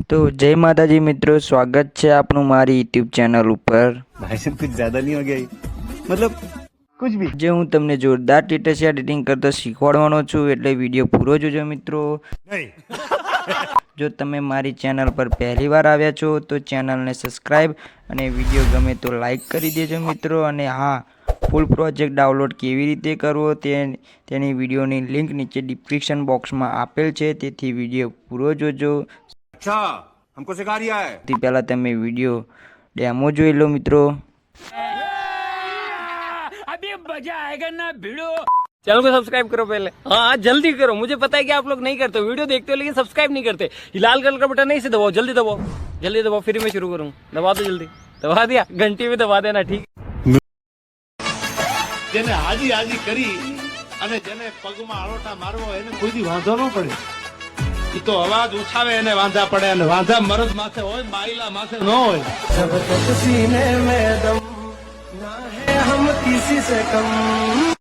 तो जय माताजी मित्रों, स्वागत है आपनु मारी यूट्यूब चैनल पर। भाई साहब कुछ ज्यादा नहीं हो गया ये? मतलब कुछ भी जे हूँ तमने जोरदार टेटसिया एडिटिंग करता शीखवाड़वानो छुं, एटले विडियो पूरो जोजो मित्रों। जो तमे मारी चैनल पर पहली बार आव्या छो तो चैनल ने सब्सक्राइब अने विडियो गमे तो लाइक करी देजो मित्रों। अने हाँ, फूल प्रोजेक्ट डाउनलॉड केवी रीते करवो तेनी विडियोनी लिंक नीचे डिस्क्रिप्शन बॉक्स में आपेल छे, तेथी विडियो पूरो जोजो। अच्छा हमको सिखा रिया है। ते पहला तमे विडियो डेमो जोई लो मित्रों। अभी मजा आएगा ना भिड़ो। चैनल को सब्सक्राइब करो पहले। हाँ जल्दी करो, मुझे पता है कि आप लोग नहीं करते, वीडियो देखते हो लेकिन सब्सक्राइब नहीं करते। ये लाल कलर का बटन नहीं से दबाओ, जल्दी दबाओ, जल्दी दबाओ, फिर मैं शुरू करूँ। दबा दो जल्दी, दबा दिया, घंटी में दबा देना, ठीक। જેને હાજી હાજી કરી અને જેને પગમાં આળોટા મારવો એને કોઈ દી વાંધો ન પડે. ઈ તો અવાજ ઉઠાવે એને વાંધા પડે, અને વાંધા મરદ માથે હોય, માઈલા માથે ન હોય. जब तक सीने में दम ना है हम किसी से कम।